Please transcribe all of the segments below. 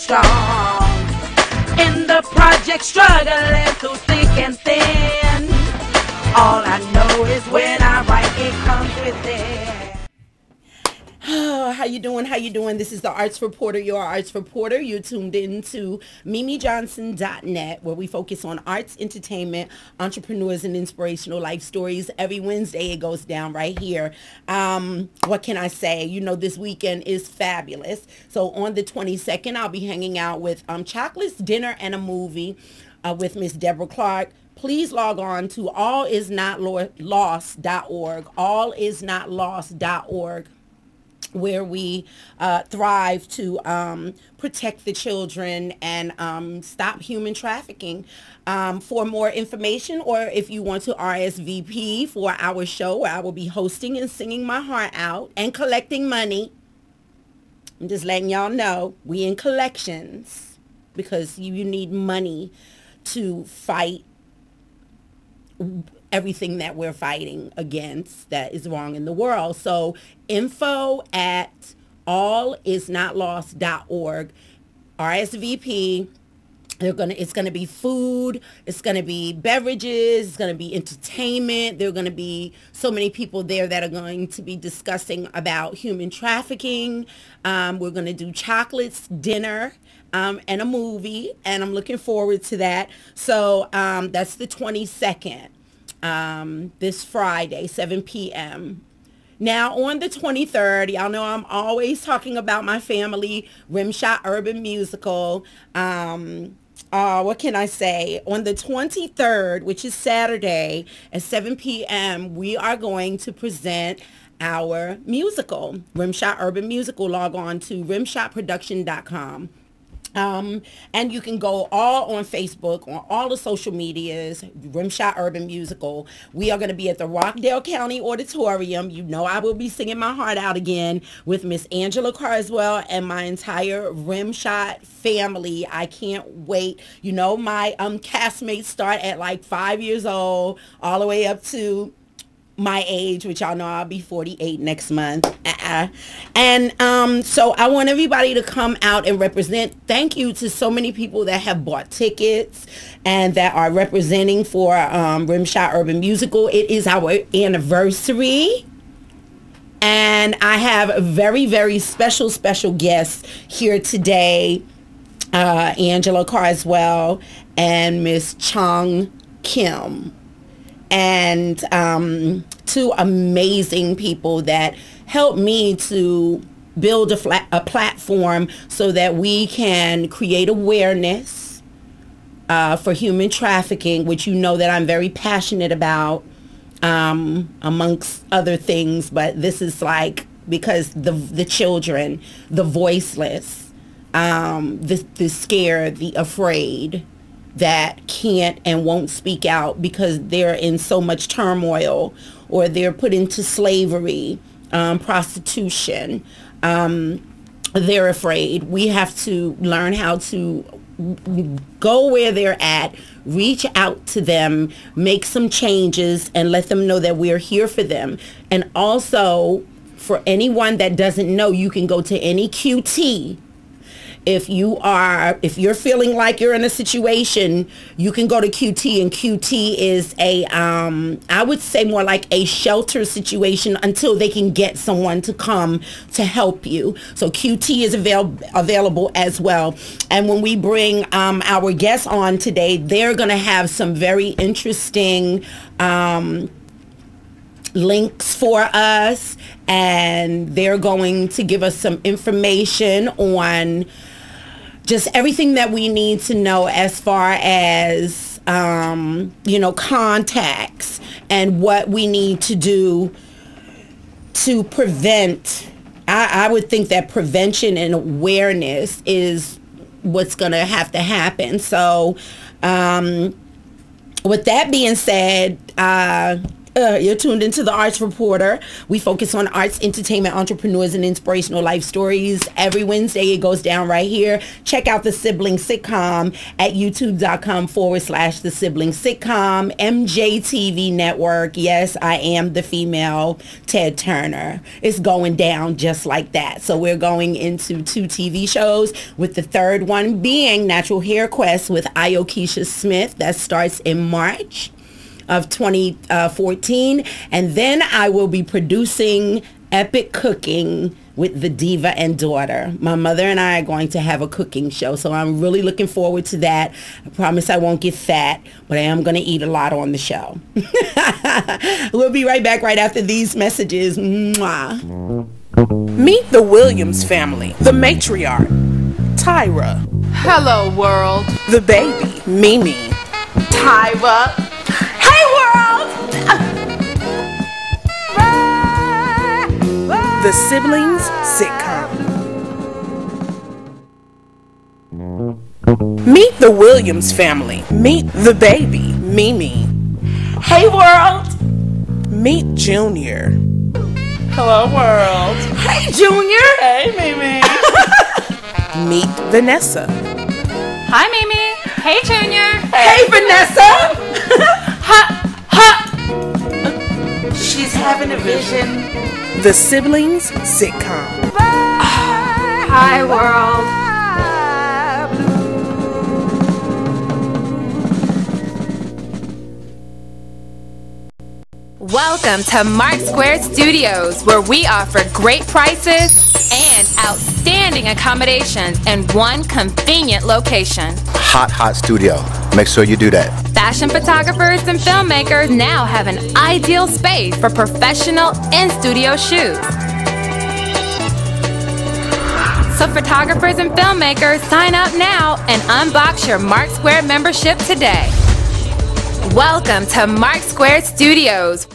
strong. In the project, struggling through thick and thin. All I know is when I write, it comes within. How you doing? How you doing? This is the Arts Reporter, your Arts Reporter. You're tuned in to MimiJohnson.net, where we focus on arts, entertainment, entrepreneurs, and inspirational life stories. Every Wednesday, it goes down right here. What can I say? You know, this weekend is fabulous. So on the 22nd, I'll be hanging out with Chocolates, Dinner, and a Movie with Miss Deborah Clark. Please log on to allisnotlost.org, allisnotlost.org, where we thrive to protect the children and stop human trafficking. For more information, or if you want to RSVP for our show where I will be hosting and singing my heart out and collecting money, I'm just letting y'all know we in collections because you need money to fight everything that we're fighting against that is wrong in the world. So info at allisnotlost.org, RSVP. It's gonna be food, it's gonna be beverages, it's gonna be entertainment. There are gonna be so many people there that are going to be discussing about human trafficking. We're gonna do chocolates, dinner, and a movie, and I'm looking forward to that. So that's the 22nd, this Friday, 7 p.m. Now on the 23rd, y'all know I'm always talking about my family, Rimshot Urban Musical. What can I say? On the 23rd, which is Saturday at 7 p.m., we are going to present our musical, Rimshot Urban Musical. Log on to rimshotproduction.com. And you can go all on Facebook, on all the social medias, Rimshot Urban Musical. We are going to be at the Rockdale County Auditorium. You know I will be singing my heart out again with Miss Angela Carswell and my entire Rimshot family. I can't wait. You know, my castmates start at like 5 years old all the way up to my age, which y'all know I'll be 48 next month. And so I want everybody to come out and represent. Thank you to so many people that have bought tickets and that are representing for Rimshot Urban Musical. It is our anniversary, and I have a very, very special guests here today, Angela Carswell and Miss Chung Kim, and two amazing people that helped me to build a platform so that we can create awareness for human trafficking, which you know that I'm very passionate about, amongst other things. But this is like because the children, the voiceless, the scared, the afraid, that can't and won't speak out because they're in so much turmoil, or they're put into slavery, prostitution. They're afraid. We have to learn how to go where they're at, reach out to them, make some changes, and let them know that we're here for them. And also, for anyone that doesn't know, you can go to any QT. If you're feeling like you're in a situation, you can go to QT, and QT is a, I would say more like a shelter situation until they can get someone to come to help you. So QT is available as well. And when we bring our guests on today, they're going to have some very interesting links for us, and they're going to give us some information on just everything that we need to know as far as, you know, contacts and what we need to do to prevent. I would think that prevention and awareness is what's going to have to happen. So with that being said, You're tuned into the Arts Reporter. We focus on arts, entertainment, entrepreneurs, and inspirational life stories. Every Wednesday, it goes down right here. Check out the Sibling Sitcom at youtube.com/the Sibling Sitcom, MJTV Network. Yes, I am the female Ted Turner. It's going down just like that. So we're going into 2 TV shows, with the third one being Natural Hair Quest with Iokisha Smith. That starts in March of 2014, and then I will be producing Epic Cooking with the Diva and Daughter. My mother and I are going to have a cooking show, so I'm really looking forward to that. I promise I won't get fat, but I am going to eat a lot on the show. We'll be right back right after these messages. Mwah. Meet the Williams family, the matriarch, Tyra. Hello, world. The baby, Mimi. Tyra. Hey, world! The Siblings Sitcom. Meet the Williams family. Meet the baby, Mimi. Hey, world! Meet Junior. Hello, world. Hey, Junior! Hey, Mimi. Meet Vanessa. Hi, Mimi. Hey, Junior. Hey, Vanessa! She's having a vision. The Siblings Sitcom. Hi, world. Welcome to Mark Square Studios, where we offer great prices and outstanding accommodations in one convenient location. Hot studio. Make sure you do that. Fashion photographers and filmmakers now have an ideal space for professional in-studio shoots. So photographers and filmmakers, sign up now and unbox your Mark Square membership today. Welcome to Mark Square Studios.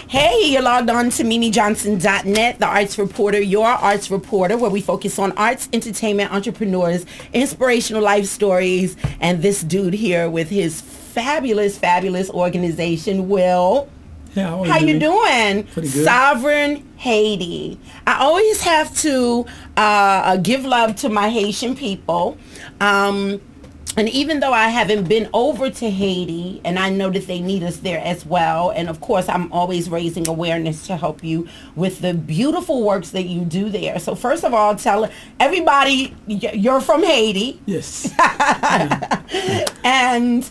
Hey, you're logged on to MimiJohnson.net, the Arts Reporter, your Arts Reporter, where we focus on arts, entertainment, entrepreneurs, inspirational life stories, and this dude here with his fabulous organization, Will. Yeah, how you doing? Pretty good. Sovereign Haiti. I always have to give love to my Haitian people. And even though I haven't been over to Haiti, and I know that they need us there as well, and of course I'm always raising awareness to help you with the beautiful works that you do there. So first of all, tell everybody you're from Haiti. Yes. And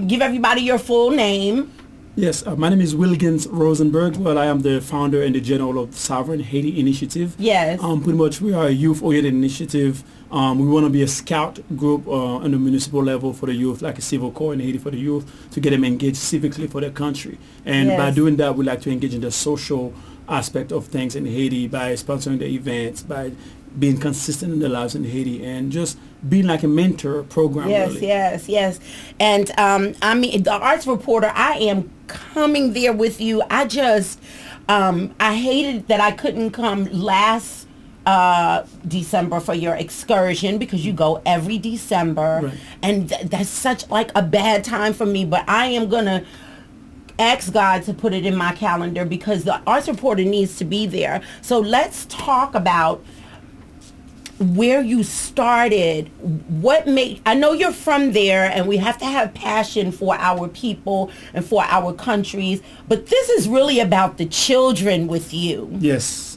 give everybody your full name. Yes, my name is Wilkins Rosenberg. Well, I am the founder and the general of Sovereign Haiti Initiative. Yes. Pretty much we are a youth-oriented initiative. We want to be a scout group on the municipal level for the youth, like a civil corps in Haiti for the youth, to get them engaged civically for their country. And by doing that, we like to engage in the social aspect of things in Haiti by sponsoring the events, by being consistent in their lives in Haiti, and just being like a mentor program. Really. Yes. And I mean, the Arts Reporter, I am coming there with you. I just, I hated that I couldn't come last December for your excursion, because you go every December. Right. And that's such like a bad time for me, but I am gonna ask God to put it in my calendar, because the Arts Reporter needs to be there. So let's talk about where you started. What made, I know you're from there, and we have to have passion for our people and for our countries, but this is really about the children with you. Yes.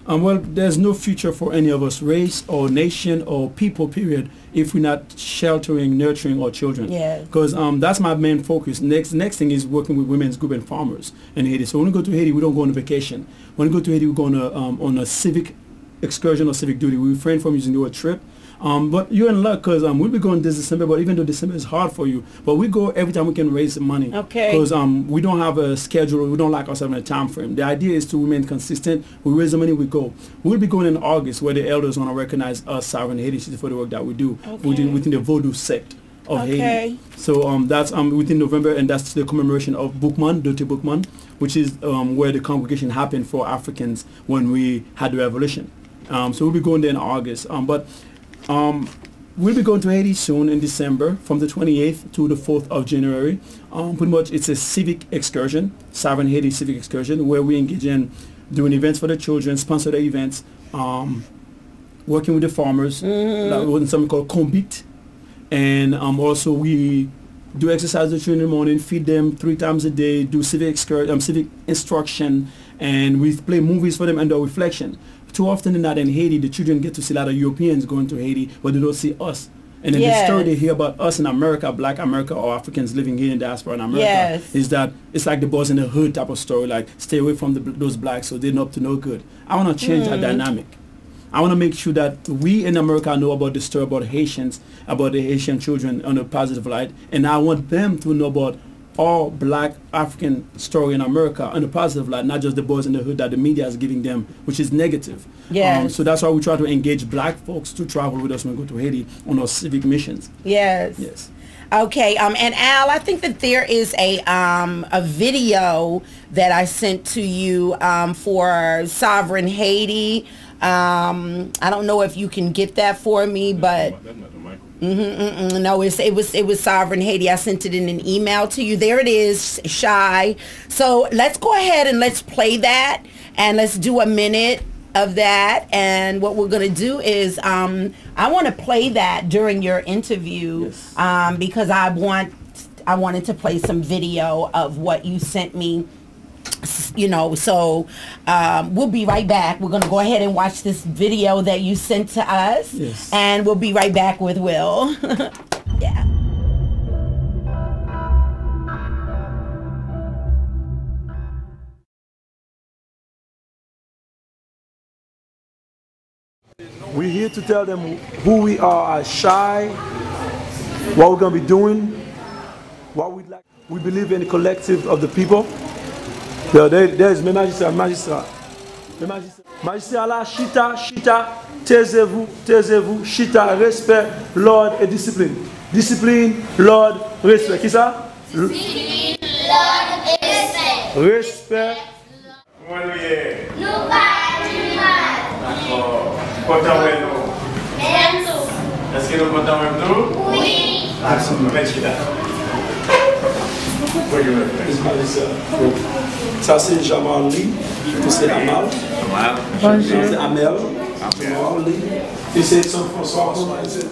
Well, there's no future for any of us, race or nation or people, period, if we're not sheltering, nurturing our children. Yeah. Because that's my main focus. Next thing is working with women's group and farmers in Haiti. So when we go to Haiti, we don't go on a vacation. When we go to Haiti, we go on a civic excursion or civic duty. We refrain from using the word trip. But you're in luck, because we'll be going this December, but even though December is hard for you, but we go every time we can raise the money. Okay. Because we don't have a schedule, we don't like ourselves in a time frame. The idea is to remain consistent. We raise the money, we go. We'll be going in August, where the elders want to recognize us, Sovereign Haiti, for the work that we do within the Vodou sect of Haiti. So that's within November, and that's the commemoration of Boukman, Dote Boukman, which is where the congregation happened for Africans when we had the revolution. So we'll be going there in August. we'll be going to Haiti soon in December, from the 28th to the 4th of January. Pretty much it's a civic excursion, Sovereign Haiti civic excursion, where we engage in doing events for the children, sponsor the events, working with the farmers, like something called Combit. And also we do exercise the children in the morning, feed them 3 times a day, do civic instruction, and we play movies for them and do reflection. Too often than not in Haiti, the children get to see a lot of Europeans going to Haiti, but they don't see us. And then the story they hear about us in America, Black America, or Africans living here in diaspora in America, is that it's like the boys in the hood type of story, like stay away from those blacks so they're not up to no good. I want to change that dynamic. I want to make sure that we in America know about the story about Haitians, about the Haitian children on a positive light, and I want them to know about all Black African story in America on a positive light, not just the boys in the hood that the media is giving them, which is negative. So that's why we try to engage Black folks to travel with us when we go to Haiti on our civic missions. Yes. Okay, and Al, I think that there is a video that I sent to you for Sovereign Haiti. I don't know if you can get that for me, but no, it was Sovereign Haiti. I sent it in an email to you. There it is, Shy. So let's go ahead and let's play that, and let's do a minute of that. And what we're gonna do is I want to play that during your interview, because I wanted to play some video of what you sent me. So we'll be right back. We're going to go ahead and watch this video that you sent to us, and we'll be right back with Will. Yeah. We're here to tell them who we are as Shy, what we're going to be doing, what we'd like. We believe in the collective of the people. There's mes magistrats, magistrats. Magistrat là, chita, taisez-vous, chita, respect, l'ordre et discipline. Discipline, l'ordre, respect. Qui ça? Discipline, l'ordre et respect. Respect. Nous pas du mal. D'accord. Content avec nous? Même tout. Est-ce que nous comptons avec nous? Oui. Merci. Ça c'est Jamal Lee, c'est Amal. Bonjour. C'est Amel. Jamal Lee. Et c'est François. C'est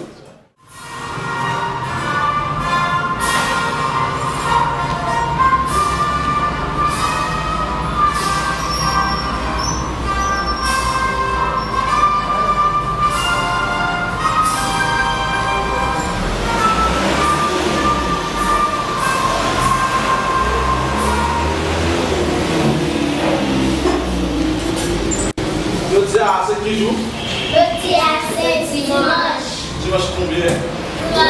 qui joue? Le théâtre, c'est dimanche. Dimanche combien? 30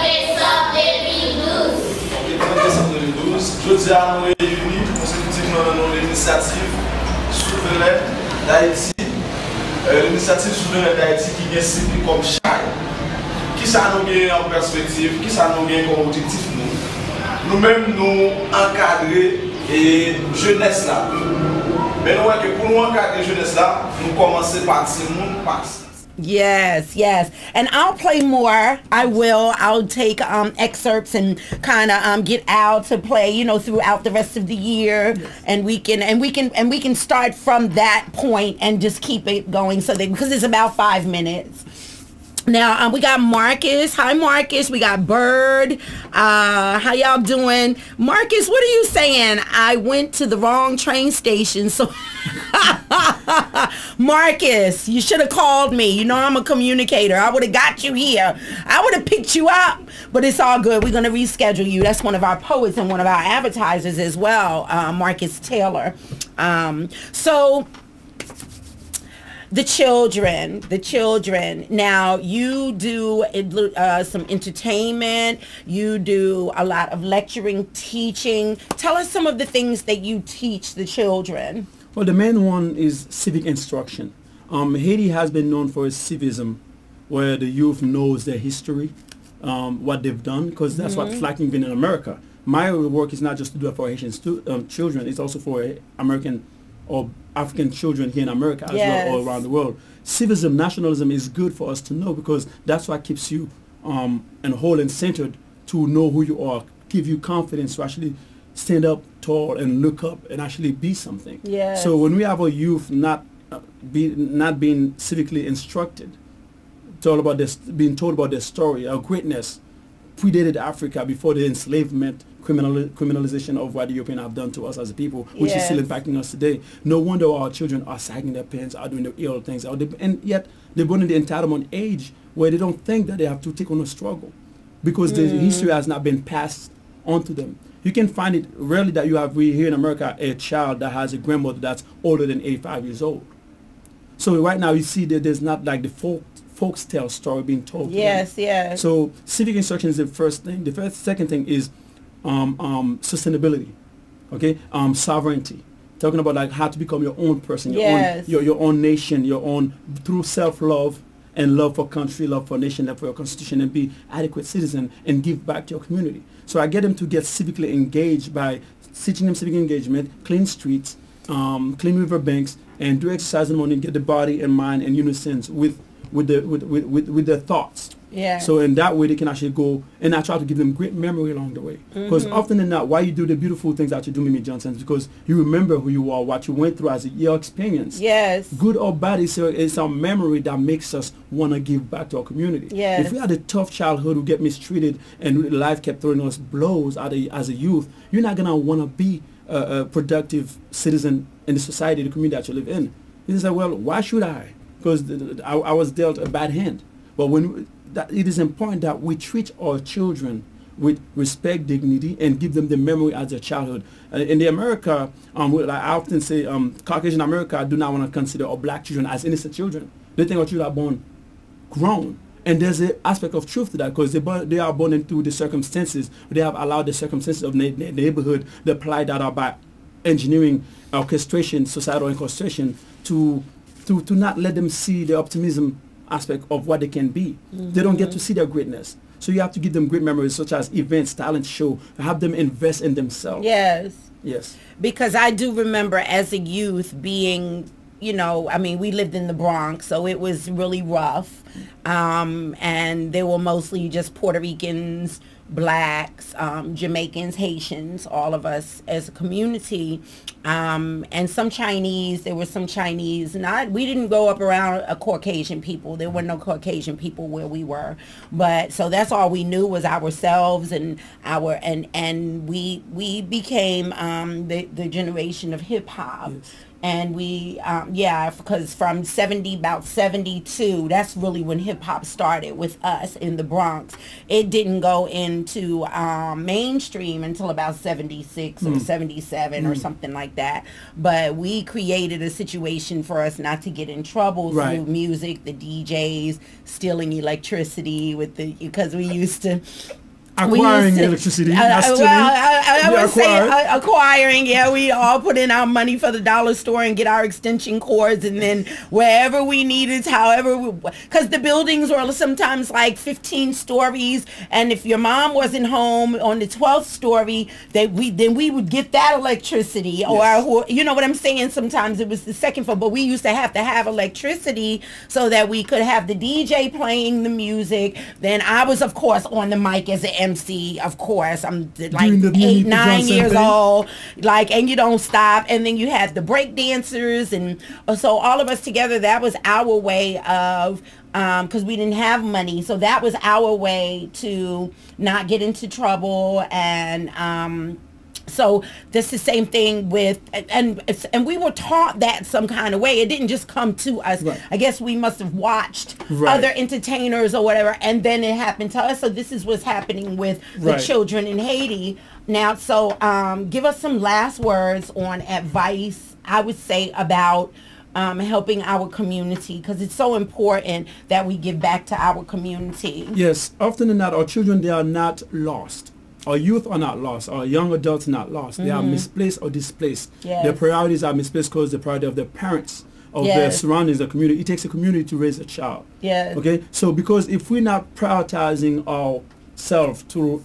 décembre 2012. Ok, 30 décembre 2012. Je dis à nous réunis, consécutivement dans l'initiative souveraine d'Haïti. L'initiative souveraine d'Haïti qui vient citer comme Shy. Qui ça nous gagne en perspective? Qui ça nous gagne comme objectif? Nous-mêmes nous encadrer et jeunesse là. Mais nous voyons que pour nous encadrer jeunesse là, nous commençons par ce monde passe. Yes. And I'll play more. I'll take excerpts and kind of get out to play, throughout the rest of the year. And we can start from that point and just keep it going because it's about 5 minutes. Now, we got Marcus. Hi, Marcus. We got Bird. How y'all doing? Marcus, what are you saying? I went to the wrong train station. So, Marcus, you should have called me. You know I'm a communicator. I would have got you here. I would have picked you up. But it's all good. We're going to reschedule you. That's one of our poets and one of our advertisers as well, Marcus Taylor. The children. Now, you do some entertainment. You do a lot of lecturing, teaching. Tell us some of the things that you teach the children. Well, the main one is civic instruction. Haiti has been known for its civism, where the youth knows their history, what they've done, because that's what's lacking in America. My work is not just to do it for Haitian children, it's also for American or African children here in America as well, all around the world. Civism, nationalism is good for us to know because that's what keeps you and whole and centered to know who you are, give you confidence to actually stand up tall and look up and actually be something. Yes. So when we have a youth not being civically instructed, being told about their story, our greatness predated Africa before the enslavement, criminalization of what the Europeans have done to us as a people, which is still impacting us today. No wonder our children are sagging their pants, are doing the ill things, and yet they're born in the entitlement age where they don't think that they have to take on a struggle because the history has not been passed on to them. You can find it rarely that we here in America a child that has a grandmother that's older than 85 years old. So right now you see that there's not like the folks tale story being told. Yes, yes. So civic instruction is the first thing. The second thing is sustainability. Okay, sovereignty. Talking about like how to become your own person, your own nation, through self-love and love for country, love for nation, love for your constitution, and be adequate citizen and give back to your community. So I get them to get civically engaged by teaching them civic engagement, clean streets, clean river banks, and do exercise in the morning, get the body and mind in unison with their thoughts. Yeah. So in that way they can actually go, and I try to give them great memory along the way. Because often than not, why you do the beautiful things that you do, Mimi Johnson, is because you remember who you are, what you went through as your experience. Yes. Good or bad, it's our memory that makes us want to give back to our community. Yes. If we had a tough childhood who get mistreated and life kept throwing us blows as a youth, you're not going to want to be a productive citizen in the society, the community that you live in. You say, well, why should I? Because I was dealt a bad hand. But it is important that we treat our children with respect, dignity, and give them the memory as their childhood. In the America, I often say, Caucasian America do not want to consider our black children as innocent children. They think our children are born grown. And there's an aspect of truth to that because they are born into the circumstances. They have allowed the circumstances of the neighborhood, the plight that are by engineering, orchestration, societal orchestration, to not let them see the optimism aspect of what they can be. They don't get to see their greatness. So you have to give them great memories such as events, talent show, have them invest in themselves. Yes. Yes. Because I do remember as a youth being, I mean, we lived in the Bronx, so it was really rough. And they were mostly just Puerto Ricans, blacks, Jamaicans, Haitians, all of us as a community, and some Chinese. There were some Chinese. We didn't grow up around a Caucasian people. There were no Caucasian people where we were, but so that's all we knew was ourselves and we became the generation of hip hop. Yes. And we, because from about 72, that's really when hip hop started with us in the Bronx. It didn't go into mainstream until about 76 or 77 or something like that. But we created a situation for us not to get in trouble through music, the DJs, stealing electricity because we used to... Acquiring electricity. I would say acquiring. Yeah, we all put in our money for the dollar store and get our extension cords, and then wherever we needed, because the buildings were sometimes like 15 stories, and if your mom wasn't home on the 12th story, then we would get that electricity, or you know what I'm saying. Sometimes it was the second floor, but we used to have electricity so that we could have the DJ playing the music. Then I was, of course, on the mic as an MC, of course. I'm like 8, 9 years old, and you don't stop. And then you had the break dancers, and so all of us together. That was our way of, because we didn't have money, so that was our way to not get into trouble. And so that's the same thing with, and we were taught that some kind of way. It didn't just come to us. Right. I guess we must have watched other entertainers or whatever, and then it happened to us. So this is what's happening with the children in Haiti now. So give us some last words on advice, I would say, about helping our community, because it's so important that we give back to our community. Yes, often than not, our children, they are not lost. Our youth are not lost. Our young adults are not lost. They are misplaced or displaced. Yes. Their priorities are misplaced because the priority of their parents, of their surroundings, the community. It takes a community to raise a child. Yes. Okay. So because if we're not prioritizing ourselves through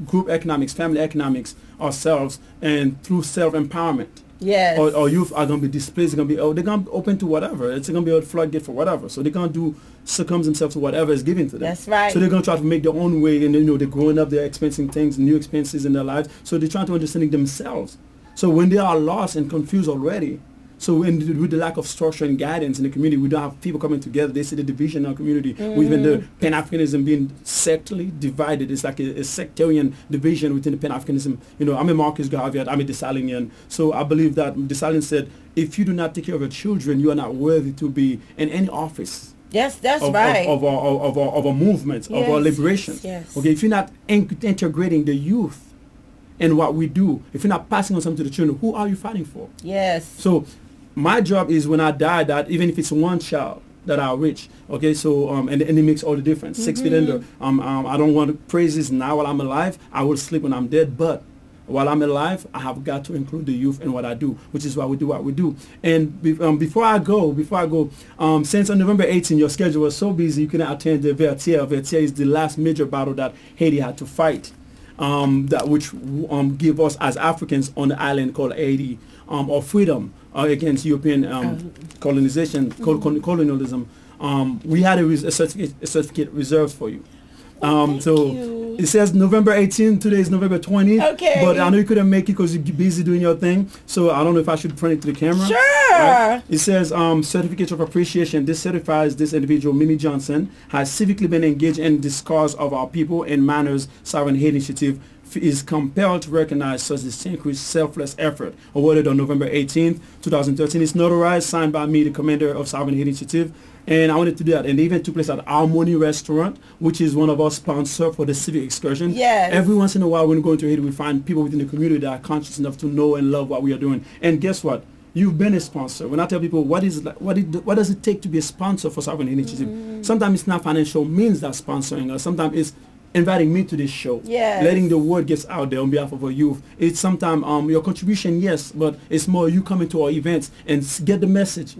group economics, family economics, ourselves, and through self-empowerment, Yes. Or youth are going to be displaced. They're going to be open to whatever. It's going to be a floodgate for whatever. So they're going to succumb themselves to whatever is given to them. That's right. So they're going to try to make their own way, and they're growing up, they're experiencing things, new experiences in their lives. So they're trying to understand themselves. So when they are lost and confused already, so with the lack of structure and guidance in the community, we don't have people coming together. They see the division in our community. Even the Pan-Africanism being sectly divided. It's like a sectarian division within the Pan-Africanism. I'm a Marcus Garvey, I'm a Dessalinian. So I believe that Dessalines said, if you do not take care of your children, you are not worthy to be in any office. Yes, that's right. Of our movements, of our liberation. Yes. Okay, if you're not integrating the youth in what we do, if you're not passing on something to the children, who are you fighting for? Yes. So my job is when I die, that even if it's one child that I reach, okay, so and it makes all the difference. 6 feet under. I don't want to praise this now while I'm alive. I will sleep when I'm dead, but while I'm alive, I have got to include the youth in what I do, which is why we do what we do. And before I go, since on November 18, your schedule was so busy, you couldn't attend the Vertier. Vertier is the last major battle that Haiti had to fight, which give us as Africans on the island called Haiti, or freedom against European colonialism. We had a certificate reserved for you. So it says November 18th. Today is November 20th. Okay. But I know you couldn't make it because you're busy doing your thing. So I don't know if I should print it to the camera. Sure. Right? It says certificate of appreciation. This certifies this individual, Mimi Johnson, has civically been engaged in the cause of our people and manners. Sovereign Haiti Initiative is compelled to recognize such distinguished selfless effort. Awarded on November 18th, 2013. It's notarized, signed by me, the commander of Sovereign Haiti Initiative. And I wanted to do that. And the event took place at Harmony Restaurant, which is one of our sponsors for the civic excursion. Yes. Every once in a while when we go into Haiti, we find people within the community that are conscious enough to know and love what we are doing. And guess what? You've been a sponsor. When I tell people what does it take to be a sponsor for Sovereign Haiti Initiative, sometimes it's not financial means that's sponsoring us. Sometimes it's inviting me to this show, letting the word get out there on behalf of our youth. It's sometimes your contribution, yes, but it's more you coming to our events and get the message,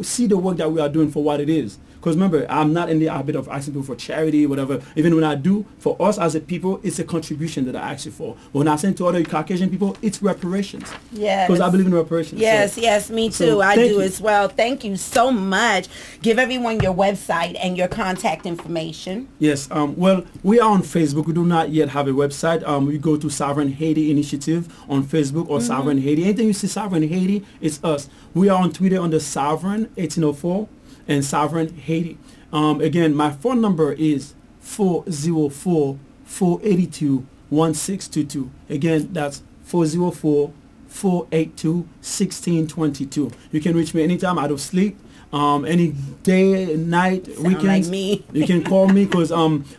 see the work that we are doing for what it is. Because remember, I'm not in the habit of asking people for charity, whatever. Even when I do, for us as a people, it's a contribution that I ask you for. But when I send to other Caucasian people, it's reparations. Yes. Because I believe in reparations. Yes, so, yes, me too. So I do you. as well. Thank you so much. Give everyone your website and your contact information. Yes. Well, we are on Facebook. We do not yet have a website. We go to Sovereign Haiti Initiative on Facebook or Sovereign Haiti. Anything you see Sovereign Haiti, it's us. We are on Twitter under Sovereign 1804. And Sovereign Haiti. Again, my phone number is 404-482-1622. Again, that's 404-482-1622. You can reach me anytime out of sleep. Any day, night, weekends. Like me. You can call me because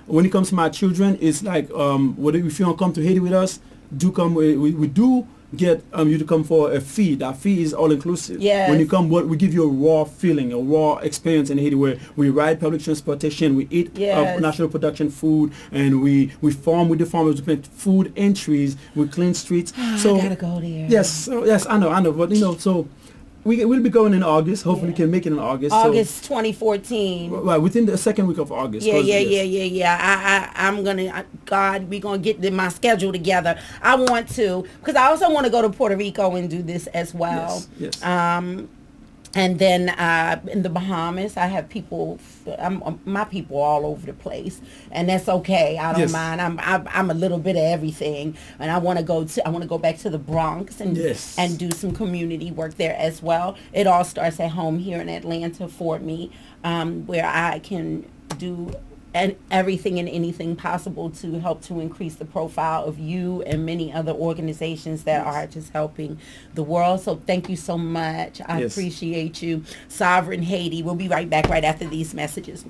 when it comes to my children, it's like if you don't come to Haiti with us, do come. We do get you to come for a fee. That fee is all inclusive. Yes. When you come, we give you a raw feeling, a raw experience in Haiti where we ride public transportation, we eat national production food, and we farm with the farmers, we plant food and trees, we clean streets. So I gotta go there. Yes, yes, I know, but so we'll be going in August. Hopefully, we can make it in August. August 2014. Right, within the second week of August. Yeah. I'm gonna, we're gonna get my schedule together. I want to, because I also want to go to Puerto Rico and do this as well. Yes. And then in the Bahamas, I have people, my people all over the place, and that's okay. I don't mind. I'm a little bit of everything, and I want to go back to the Bronx and do some community work there as well. It all starts at home here in Atlanta for me, where I can do everything and anything possible to help to increase the profile of you and many other organizations that are just helping the world. So thank you so much. I appreciate you. Sovereign Haiti. We'll be right back right after these messages.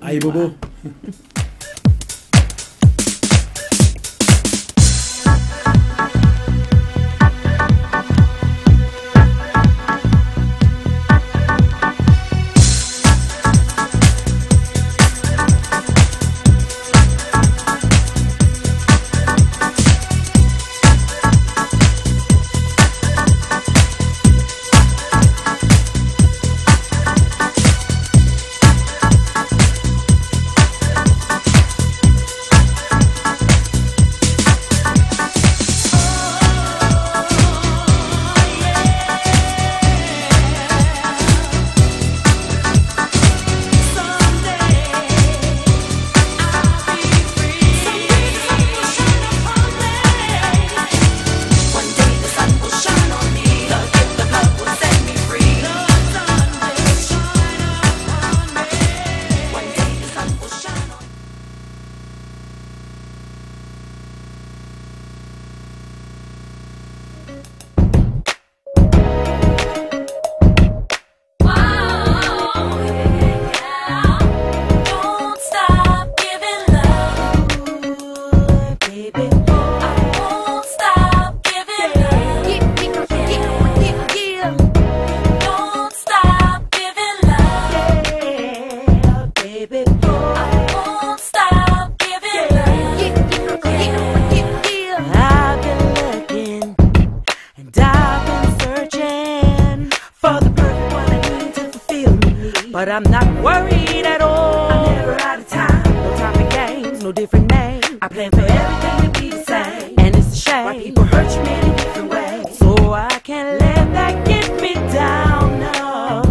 I'm not worried at all. I'm never out of time. No time for games, no different names. I plan for everything to be the same. And it's a shame why people hurt you in different ways. So I can't let that get me down, no.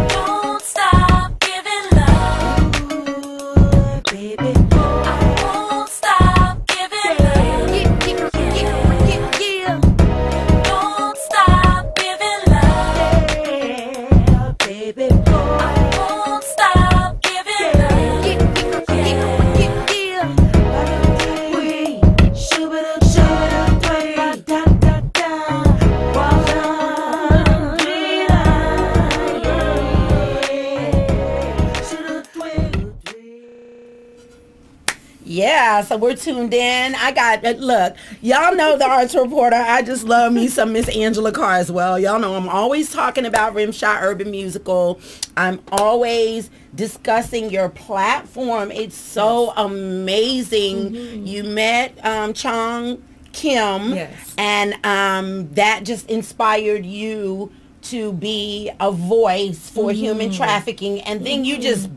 Don't stop giving love, Ooh, baby. I won't stop giving love. Yeah. Don't stop giving love, Yeah, baby. I won't stop giving love. Yeah, so we're tuned in. I got, look, y'all know the arts reporter. I just love me some Miss Angela Carr as well. Y'all know I'm always talking about Rimshot Urban Musical. I'm always discussing your platform. It's so amazing. You met Chong Kim, and that just inspired you to be a voice for human trafficking, and then you just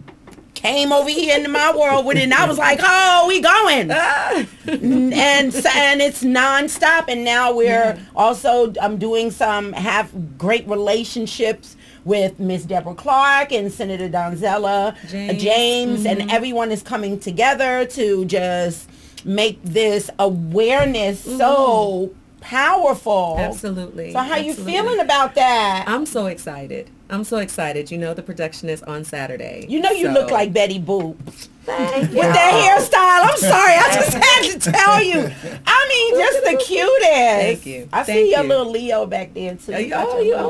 came over here into my world with it, and I was like, oh, we going. and it's nonstop, and now we're also doing have great relationships with Miss Deborah Clark and Senator Donzella James, and everyone is coming together to just make this awareness so powerful. Absolutely. So how you feeling about that? I'm so excited. I'm so excited. You know, the production is on Saturday. You know you look like Betty Boop. With that hairstyle. I'm sorry. I just had to tell you. I mean, just the cutest. Thank you. I see your little Leo back there, too.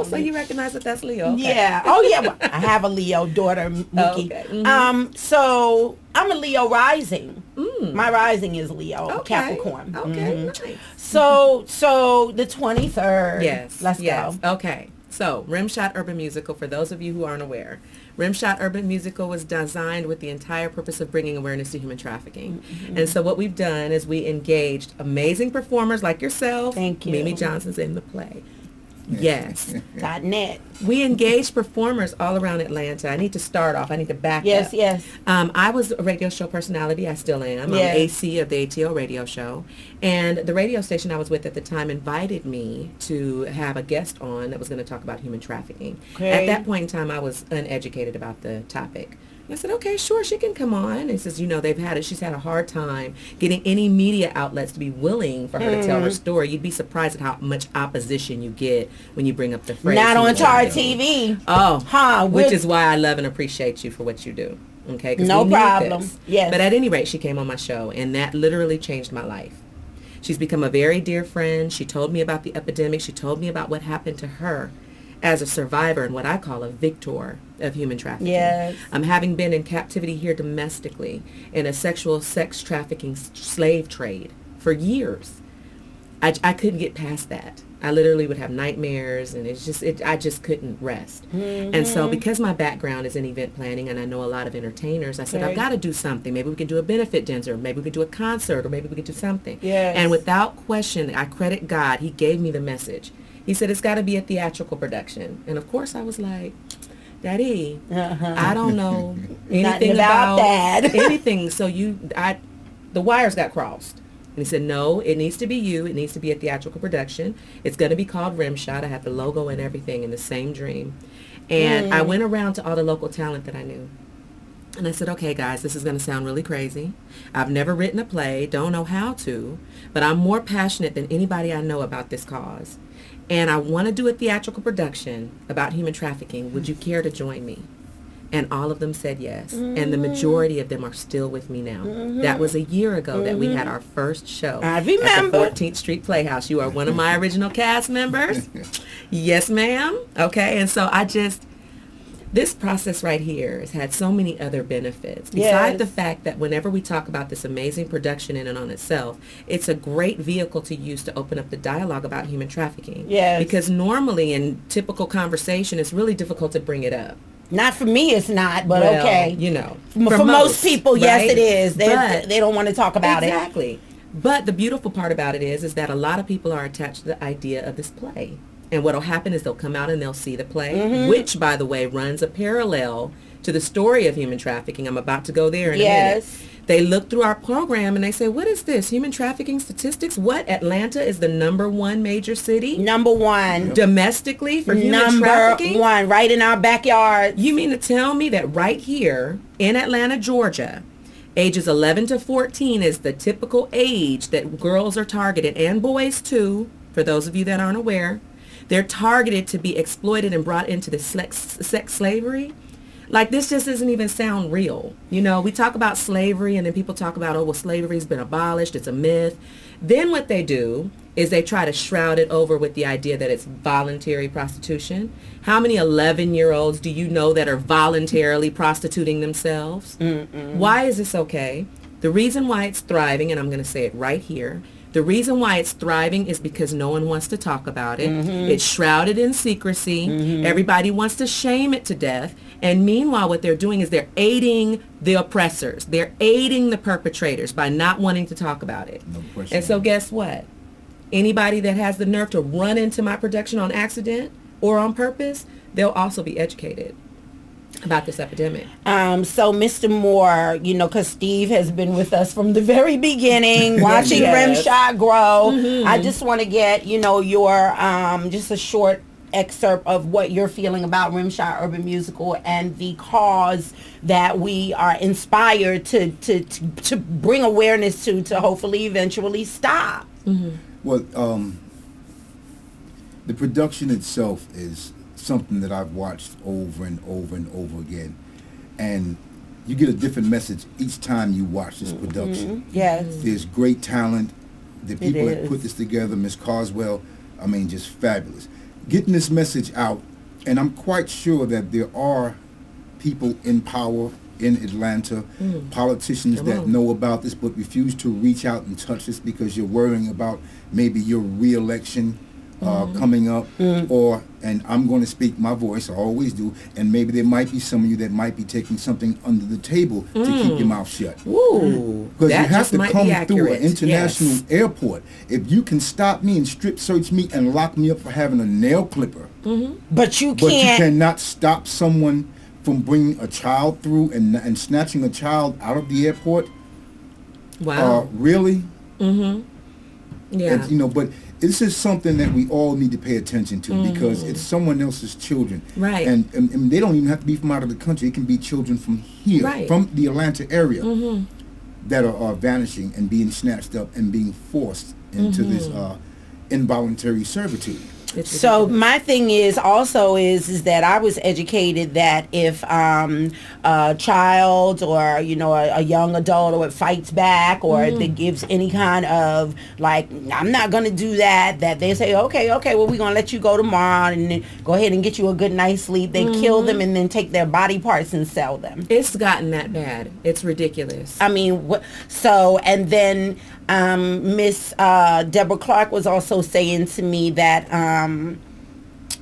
So you recognize that that's Leo? Okay. Yeah. Oh, yeah. Well, I have a Leo daughter, Mookie. Okay. So I'm a Leo rising. My rising is Leo, Capricorn. Okay, nice. So the 23rd. Yes. Let's go. Okay. So, Rimshot Urban Musical, for those of you who aren't aware, Rimshot Urban Musical was designed with the entire purpose of bringing awareness to human trafficking. And so what we've done is we engaged amazing performers like yourself. Thank you. Mimi Johnson's in the play. Yes. .net. We engaged performers all around Atlanta. I need to start off. I need to back up. Yes. I was a radio show personality. I still am. Yes. I'm AC of the ATO radio show. And the radio station I was with at the time invited me to have a guest on that was going to talk about human trafficking. Okay. At that point in time, I was uneducated about the topic. I said, okay, sure, she can come on. And says, you know, she's had a hard time getting any media outlets to be willing for her to tell her story. You'd be surprised at how much opposition you get when you bring up the phrase. Not on Tar TV. Oh, which is why I love and appreciate you for what you do. Okay, no problem. Yes. But at any rate, she came on my show, and that literally changed my life. She's become a very dear friend. She told me about the epidemic. She told me about what happened to her as a survivor and what I call a victor of human trafficking. Yes. Having been in captivity here domestically in a sexual sex trafficking slave trade for years, I couldn't get past that. I literally would have nightmares, and I just couldn't rest. And so because my background is in event planning and I know a lot of entertainers, I said, I've got to do something. Maybe we can do a benefit dinner, maybe we can do a concert, or maybe we can do something. Yes. And without question, I credit God, he gave me the message. He said, it's got to be a theatrical production. And of course I was like, Daddy, I don't know anything about that. Anything. So the wires got crossed. And he said, no, it needs to be you. It needs to be a theatrical production. It's going to be called Rimshot. I have the logo and everything in the same dream. And I went around to all the local talent that I knew. And I said, okay, guys, this is going to sound really crazy. I've never written a play, don't know how to, but I'm more passionate than anybody I know about this cause. And I want to do a theatrical production about human trafficking. Would you care to join me? And all of them said yes. And the majority of them are still with me now. That was a year ago that we had our first show. I remember. At the 14th Street Playhouse. You are one of my original cast members. Yes, ma'am. Okay, and so this process right here has had so many other benefits. Besides the fact that whenever we talk about this amazing production in and on itself, it's a great vehicle to use to open up the dialogue about human trafficking. Yes. Because normally in typical conversation, it's really difficult to bring it up. Not for me, it's not, but well, okay. You know. For most people, right? yes, it is. They don't want to talk about it. Exactly. But the beautiful part about it is that a lot of people are attached to the idea of this play. And what will happen is they'll come out and they'll see the play, which, by the way, runs a parallel to the story of human trafficking. I'm about to go there in a minute. They look through our program and they say, what is this? Human trafficking statistics? What? Atlanta is the #1 major city? #1. Domestically for human trafficking? #1, right in our backyard. You mean to tell me that right here in Atlanta, Georgia, ages 11 to 14 is the typical age that girls are targeted, and boys too, for those of you that aren't aware. They're targeted to be exploited and brought into the sex slavery? Like, this just doesn't even sound real. You know, we talk about slavery and then people talk about, oh, well, slavery's been abolished, it's a myth. Then what they do is they try to shroud it over with the idea that it's voluntary prostitution. How many 11-year-olds do you know that are voluntarily prostituting themselves? Why is this okay? The reason why it's thriving, and I'm going to say it right here, the reason why it's thriving is because no one wants to talk about it. It's shrouded in secrecy. Everybody wants to shame it to death. And meanwhile, what they're doing is they're aiding the oppressors. They're aiding the perpetrators by not wanting to talk about it. No question. And so guess what? Anybody that has the nerve to run into my production on accident or on purpose, they'll also be educated about this epidemic. So Mr. Moore, you know, because Steve has been with us from the very beginning, watching Rimshot grow. I just want to get, you know, your just a short excerpt of what you're feeling about Rimshot Urban Musical and the cause that we are inspired to bring awareness to hopefully eventually stop. Well, the production itself is something that I've watched over and over and over again, and you get a different message each time you watch this production. There's great talent. The people that put this together, Miss Carswell, I mean, just fabulous. Getting this message out, and I'm quite sure that there are people in power in Atlanta, politicians that know about this but refuse to reach out and touch this because you're worrying about maybe your re-election coming up, and I'm going to speak my voice, I always do, and maybe there might be some of you that might be taking something under the table to keep your mouth shut. Because you have to come through an international airport. If you can stop me and strip search me and lock me up for having a nail clipper, but you you cannot stop someone from bringing a child through and snatching a child out of the airport. Really? And, you know, but this is something that we all need to pay attention to because it's someone else's children. And they don't even have to be from out of the country. It can be children from here, from the Atlanta area, that are vanishing and being snatched up and being forced into this involuntary servitude. So my thing is also is that I was educated that if a child or, you know, a young adult or it fights back or that gives any kind of like, I'm not going to do that, that they say, okay, well, we're going to let you go tomorrow and then go ahead and get you a good night's sleep. They kill them and then take their body parts and sell them. It's gotten that bad. It's ridiculous. I mean, so, and then Miss Deborah Clark was also saying to me that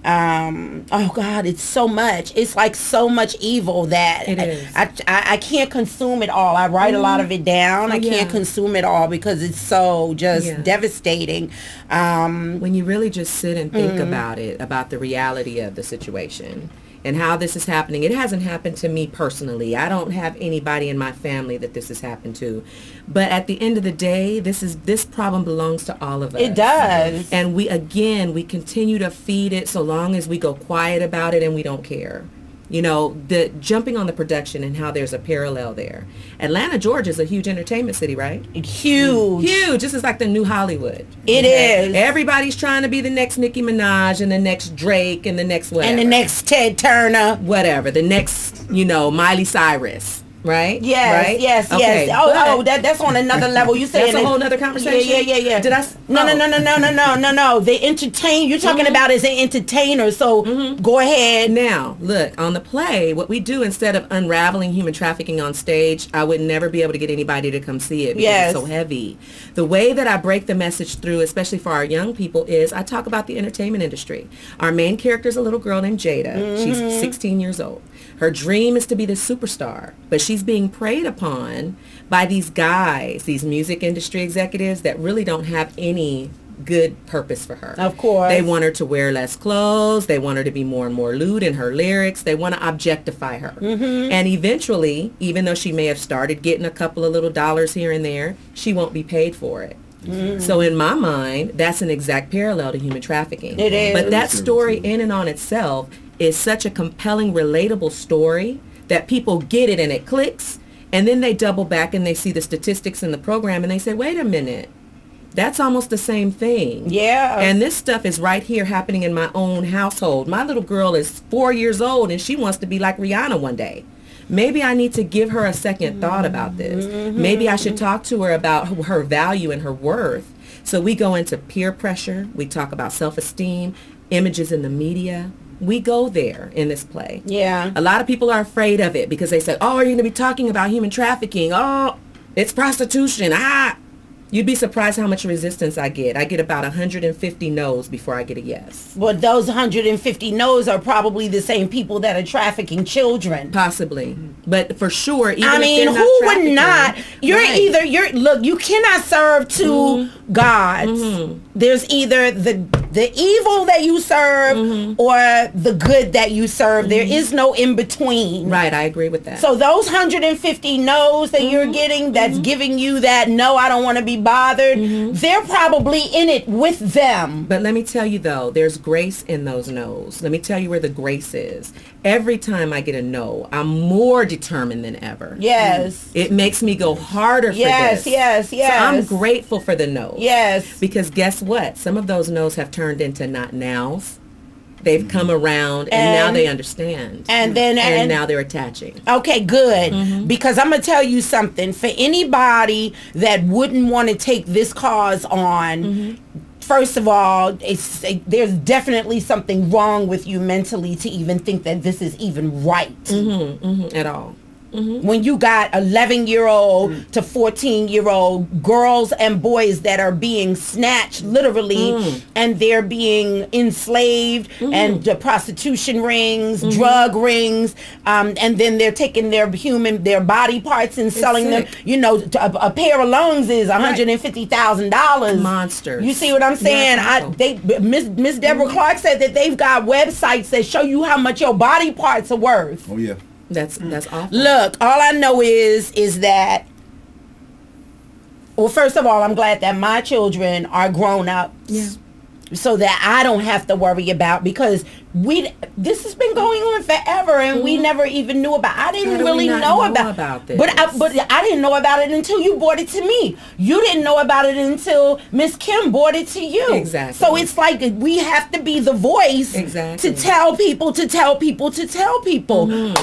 oh God, it's so much. It's like so much evil that it is. I can't consume it all. I write a lot of it down. I can't consume it all because it's so just devastating. When you really just sit and think about it, about the reality of the situation and how this is happening. It hasn't happened to me personally. I don't have anybody in my family that this has happened to. But at the end of the day, this problem belongs to all of us. It does. And we continue to feed it so long as we go quiet about it and we don't care. You know, the jumping on the production and how there's a parallel there. Atlanta, Georgia is a huge entertainment city, right? Huge. This is like the new Hollywood. It is. Everybody's trying to be the next Nicki Minaj and the next Drake and the next whatever. And the next Ted Turner. Whatever. The next, you know, Miley Cyrus. Right? Yes, right? yes, Okay, yes. That's on another level. You saying that's a whole nother conversation? Yeah. Did I? No. They entertain. You're talking about as an entertainer. So go ahead. Now, look, on the play, what we do instead of unraveling human trafficking on stage, I would never be able to get anybody to come see it because it's so heavy. The way that I break the message through, especially for our young people, is I talk about the entertainment industry. Our main character is a little girl named Jada. She's 16 years old. Her dream is to be the superstar, but she's being preyed upon by these guys, these music industry executives that really don't have any good purpose for her. Of course. They want her to wear less clothes. They want her to be more and more lewd in her lyrics. They want to objectify her. And eventually, even though she may have started getting a couple of little dollars here and there, she won't be paid for it. So in my mind, that's an exact parallel to human trafficking. It is. But that story in and on itself is such a compelling, relatable story that people get it and it clicks. And then they double back and they see the statistics in the program and they say, wait a minute, that's almost the same thing. Yeah. And this stuff is right here happening in my own household. My little girl is 4 years old and she wants to be like Rihanna one day. Maybe I need to give her a second thought about this. Maybe I should talk to her about her value and her worth. So we go into peer pressure. We talk about self-esteem, images in the media. We go there in this play. Yeah. A lot of people are afraid of it because they say, oh, are you going to be talking about human trafficking? Oh, it's prostitution. You'd be surprised how much resistance I get. I get about 150 no's before I get a yes. Well, those 150 no's are probably the same people that are trafficking children. Possibly. But for sure, even I mean, if they're who not would not? Look, you cannot serve two gods. There's either the evil that you serve or the good that you serve. There is no in between. Right, I agree with that. So those 150 no's that you're getting, that's giving you that, no, I don't want to be bothered, they're probably in it with them. But let me tell you though, there's grace in those no's. Let me tell you where the grace is. Every time I get a no, I'm more determined than ever. Yes. It makes me go harder for this. Yes. So I'm grateful for the no's. Yes. Because guess what? Some of those no's have turned into not nows. They've come around and now they understand. And now they're attaching. Okay, good. Because I'm going to tell you something. For anybody that wouldn't want to take this cause on, first of all, there's definitely something wrong with you mentally to even think that this is even right. At all. When you got 11-year-old to 14-year-old girls and boys that are being snatched literally and they're being enslaved and the prostitution rings, drug rings, and then they're taking their body parts and selling them. You know, a pair of lungs is $150,000. Monsters. You see what I'm saying? Miss Deborah Clark said that they've got websites that show you how much your body parts are worth. Oh yeah. That's awful. Look, all I know is that, well, first of all, I'm glad that my children are grown up. Yeah. So that I don't have to worry about, because this has been going on forever and we never even knew about. I didn't really know about this. But I didn't know about it until you brought it to me. You didn't know about it until Miss Kim brought it to you. Exactly. So it's like we have to be the voice to tell people.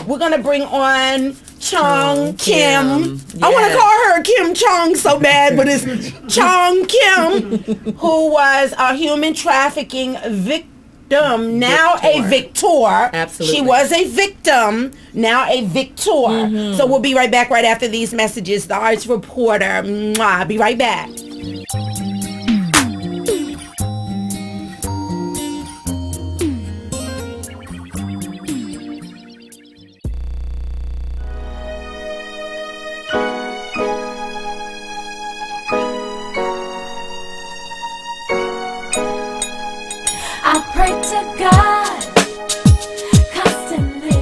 We're gonna bring on Chong Kim. I want to call her Kim Chong so bad, but it's Chong Kim, who was a human trafficking victim, now a victor. Absolutely. She was a victim, now a victor. So we'll be right back right after these messages. The Arts Reporter. Mwah. Be right back. I pray to God constantly.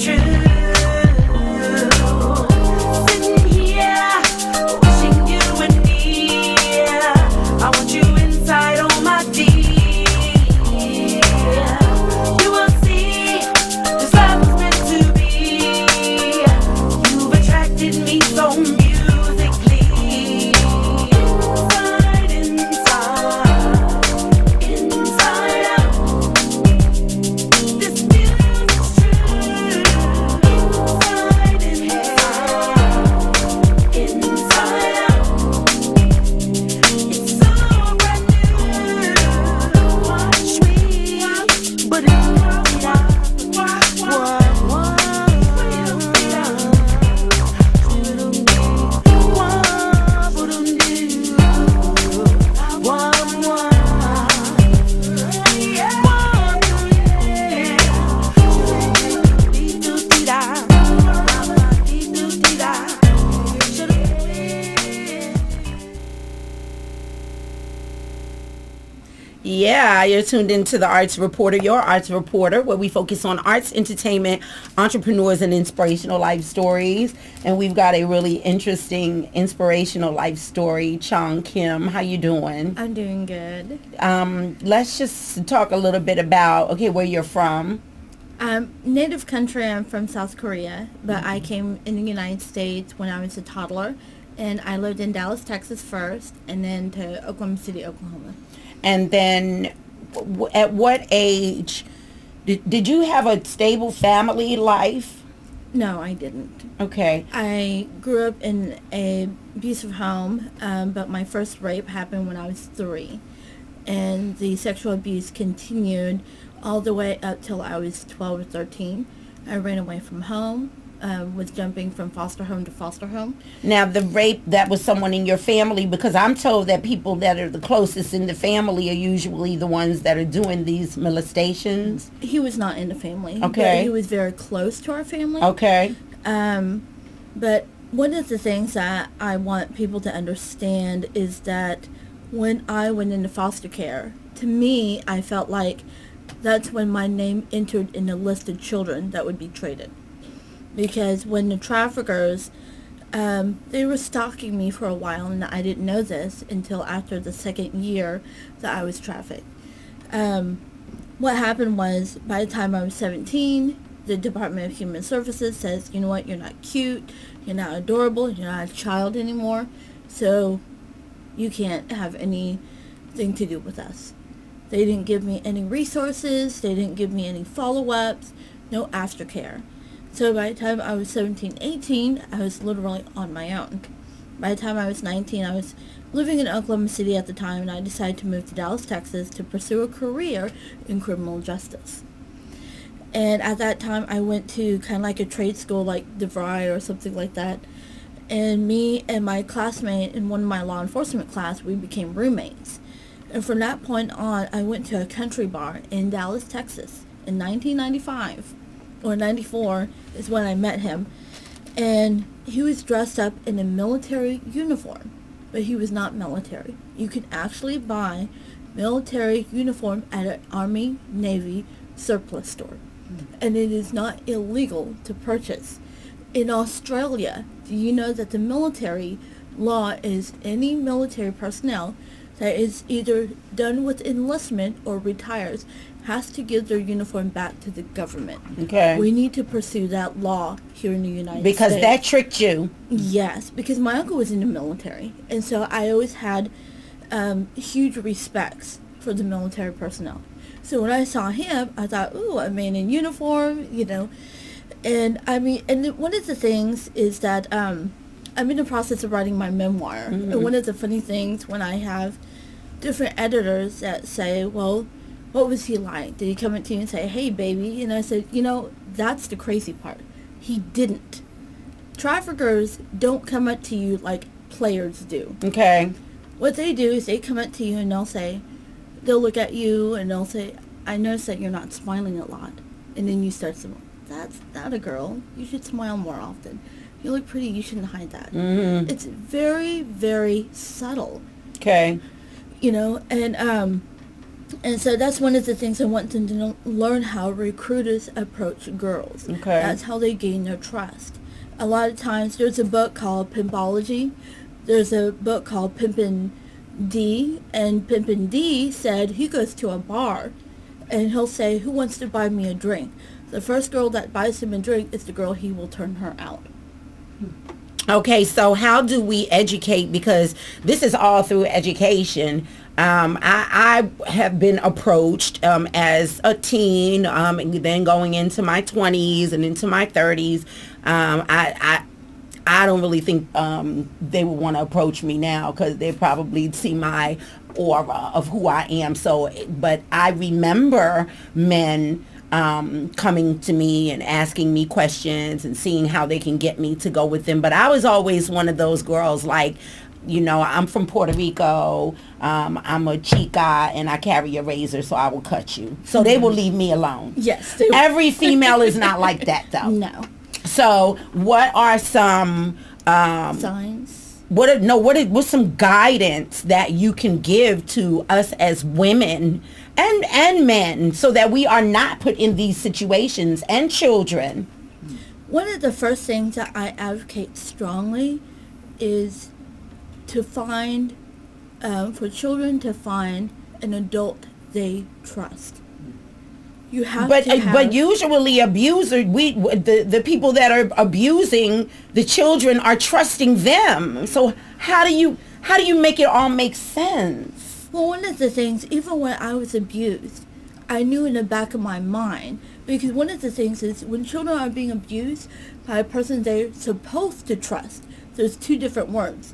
true. Sitting here, wishing you were near. I want you inside on my dear. You will see, this love was meant to be. You've attracted me so musically. Inside, inside, inside out. This music's true. Inside, inside, inside out. It's so brand new. Watch me, but Yeah, you're tuned into the Arts Reporter, your Arts Reporter, where we focus on arts, entertainment, entrepreneurs, and inspirational life stories. And we've got a really interesting, inspirational life story. Chong Kim, how you doing? I'm doing good. Let's just talk a little bit about, okay, where you're from. Native country, I'm from South Korea, but I came in the United States when I was a toddler. And I lived in Dallas, Texas first, and then to Oklahoma City, Oklahoma. And then at what age did you have a stable family life? No, I didn't. Okay. I grew up in a abusive home, but my first rape happened when I was 3. And the sexual abuse continued all the way up till I was 12 or 13. I ran away from home. Was jumping from foster home to foster home. Now, the rape, that was someone in your family, because I'm told that people that are the closest in the family are usually the ones that are doing these molestations. He was not in the family. Okay. But he was very close to our family. Okay. But one of the things that I want people to understand is that when I went into foster care, to me, I felt like that's when my name entered in the list of children that would be traded. Because when the traffickers, they were stalking me for a while, and I didn't know this until after the 2nd year that I was trafficked. What happened was, by the time I was 17, the Department of Human Services says, you know what, you're not cute, you're not adorable, you're not a child anymore, so you can't have anything to do with us. They didn't give me any resources, they didn't give me any follow-ups, no aftercare. So by the time I was 17, 18, I was literally on my own. By the time I was 19, I was living in Oklahoma City at the time, and I decided to move to Dallas, Texas to pursue a career in criminal justice. And at that time, I went to kind of like a trade school like DeVry or something like that. And me and my classmate in one of my law enforcement class, we became roommates. And from that point on, I went to a country bar in Dallas, Texas in 1995. Or 94 is when I met him, and he was dressed up in a military uniform, but he was not military. You can actually buy military uniform at an Army, Navy surplus store, and it is not illegal to purchase. In Australia, do you know that the military law is any military personnel that is either done with enlistment or retires has to give their uniform back to the government. Okay. We need to pursue that law here in the United States. Because that tricked you. Yes, because my uncle was in the military, and so I always had huge respects for the military personnel. So when I saw him, I thought, ooh, a man in uniform, you know. And I mean, and one of the things is that I'm in the process of writing my memoir. Mm-hmm. And one of the funny things when I have different editors that say, well, what was he like? Did he come up to you and say, hey, baby? And I said, you know, that's the crazy part. He didn't. Traffickers don't come up to you like players do. Okay. What they do is they come up to you and they'll look at you and they'll say, I noticed that you're not smiling a lot. And then you start saying, that's not a girl. You should smile more often. You look pretty. You shouldn't hide that. Mm-hmm. It's very, very subtle. Okay. You know, and And so that's one of the things I want them to learn, how recruiters approach girls. Okay. That's how they gain their trust. A lot of times there's a book called Pimpology. There's a book called Pimpin' D, and Pimpin' D said he goes to a bar and he'll say, who wants to buy me a drink? The first girl that buys him a drink is the girl he will turn her out. Okay, so how do we educate? Because this is all through education. I have been approached as a teen, and then going into my 20s and into my 30s. I don't really think they would want to approach me now, because they probably see my aura of who I am. So, but I remember men coming to me and asking me questions and seeing how they can get me to go with them. But I was always one of those girls, like, you know, I'm from Puerto Rico, I'm a chica, and I carry a razor, so I will cut you. So they will leave me alone. Yes. Every female is not like that, though. No. So what are some signs? What's some guidance that you can give to us as women and men, so that we are not put in these situations, and children? One of the first things that I advocate strongly is to find, for children to find an adult they trust. You have but usually the people that are abusing the children are trusting them. So how do you make it all make sense? Well, one of the things, even when I was abused, I knew in the back of my mind, because one of the things is when children are being abused by a person they're supposed to trust, there's two different words.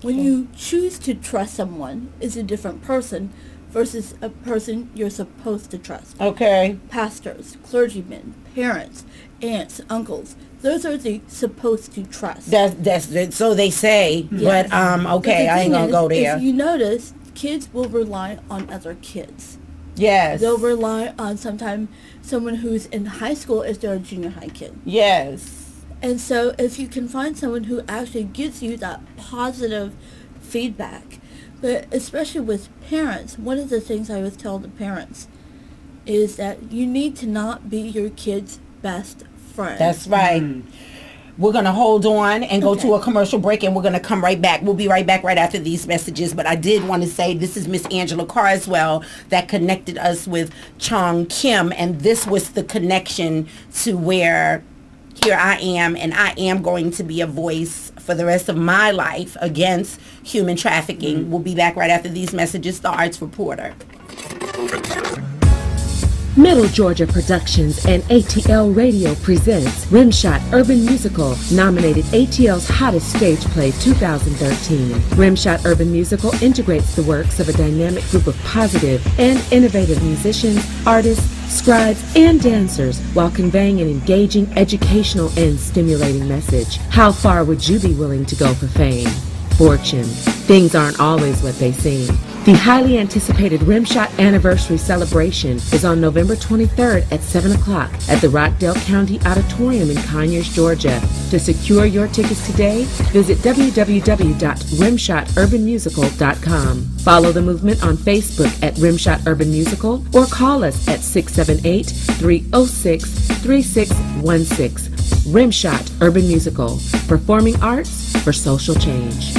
When you choose to trust someone, is a different person versus a person you're supposed to trust. Okay. Pastors, clergymen, parents, aunts, uncles. Those are the supposed to trust. That's so they say. Yes. But okay, I ain't gonna go there. If you notice, kids will rely on other kids. Yes. They'll rely on sometimes someone who's in high school if they're a junior high kid. Yes. And so if you can find someone who actually gives you that positive feedback, but especially with parents, one of the things I always tell the parents is that you need to not be your kid's best friend. That's right. We're going to hold on and go to a commercial break, and we're going to come right back. We'll be right back right after these messages. But I did want to say this is Miss Angela Carswell that connected us with Chong Kim, and this was the connection to where here I am, and I am going to be a voice for the rest of my life against human trafficking. We'll be back right after these messages. The Arts Reporter. Middle Georgia Productions and ATL Radio presents Rimshot Urban Musical, nominated ATL's Hottest Stage Play 2013. Rimshot Urban Musical integrates the works of a dynamic group of positive and innovative musicians, artists, scribes, and dancers while conveying an engaging, educational, and stimulating message. How far would you be willing to go for fame? Fortune. Things aren't always what they seem. The highly anticipated Rimshot Anniversary Celebration is on November 23rd at 7 o'clock at the Rockdale County Auditorium in Conyers, Georgia. To secure your tickets today, visit www.rimshoturbanmusical.com. Follow the movement on Facebook at Rimshot Urban Musical or call us at 678-306-3616. Rimshot Urban Musical, performing arts for social change.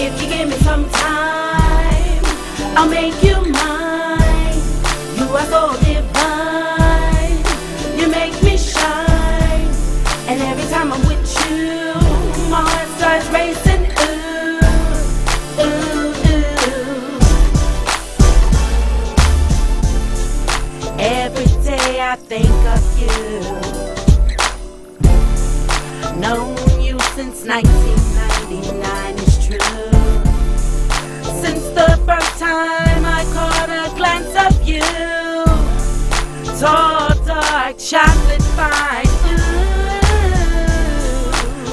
If you give me some time, I'll make you mine. You are so divine, you make me shine. And every time I'm with you, my heart starts racing. Ooh, ooh, ooh. Every day I think of you. 1999 is true. Since the first time I caught a glance of you, tall, dark, chocolate fine. Ooh,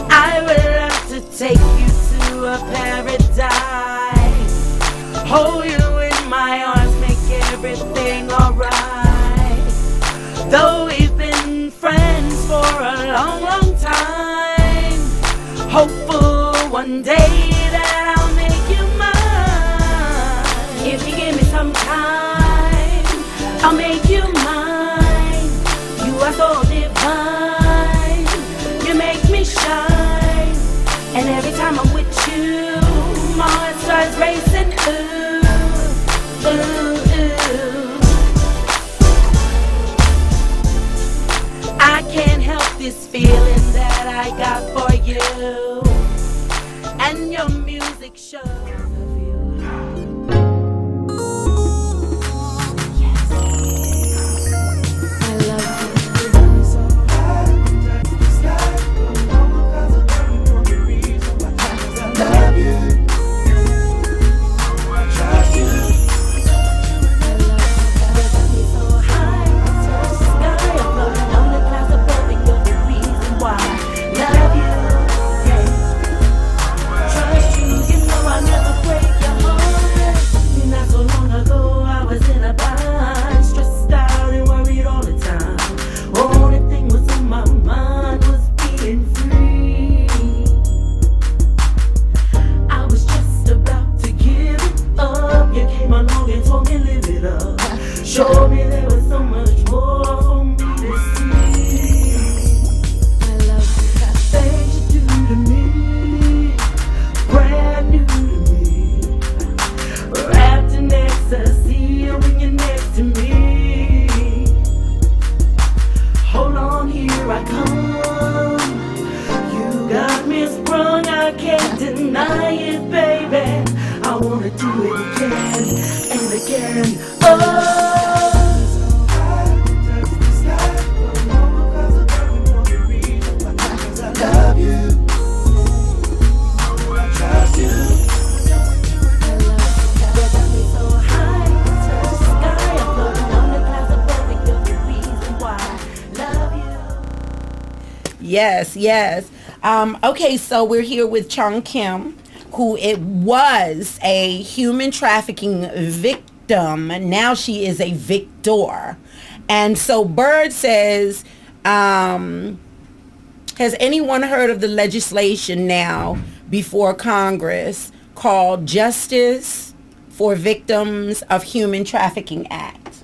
I would love to take you to a paradise, hold you in my arms, make everything alright. Though we've been friends for a long, long time, hopeful one day that I'll make you mine. If you give me some time, I'll make you mine. You are so divine, you make me shine. And every time I'm with you, my heart starts racing. Ooh, ooh, ooh. I can't help this feeling that I got for you, and your music shows. Show me there was so much more for me to see. I love the things you do to me, brand new to me, wrapped in ecstasy when you're next to me. Hold on, here I come. You got me sprung, I can't deny it, baby. I wanna do it again and again. Oh. Yes, yes. Okay, so we're here with Chung Kim, who it was a human trafficking victim. Now she is a victor. And so Bird says, has anyone heard of the legislation now before Congress called Justice for Victims of Human Trafficking Act?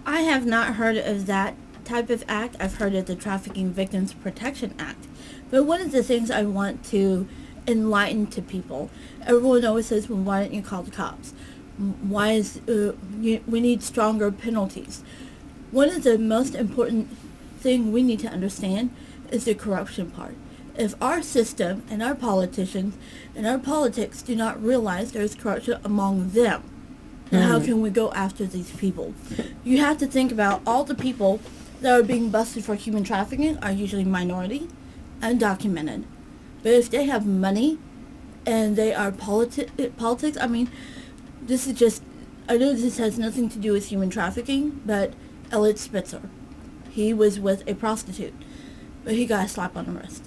I have not heard of that type of act. I've heard of the Trafficking Victims Protection Act. But one of the things I want to enlighten to people, everyone always says, well, why don't you call the cops? Why is we need stronger penalties? One of the most important thing we need to understand is the corruption part. If our system and our politicians and our politics do not realize there is corruption among them, then how can we go after these people? You have to think about all the people that are being busted for human trafficking are usually minority, undocumented. But if they have money and they are politics, I mean, this is just, I know this has nothing to do with human trafficking, but Elliot Spitzer, he was with a prostitute, but he got a slap on the wrist.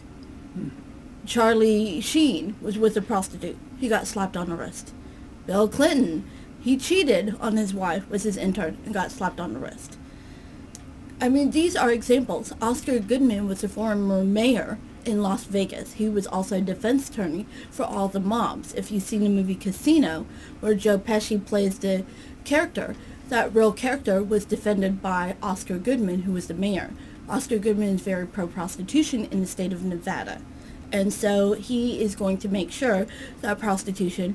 Charlie Sheen was with a prostitute. He got slapped on the wrist. Bill Clinton, he cheated on his wife with his intern and got slapped on the wrist. I mean, these are examples. Oscar Goodman was a former mayor in Las Vegas. He was also a defense attorney for all the mobs. If you've seen the movie Casino, where Joe Pesci plays the character, that real character was defended by Oscar Goodman, who was the mayor. Oscar Goodman is very pro-prostitution in the state of Nevada. And so he is going to make sure that prostitution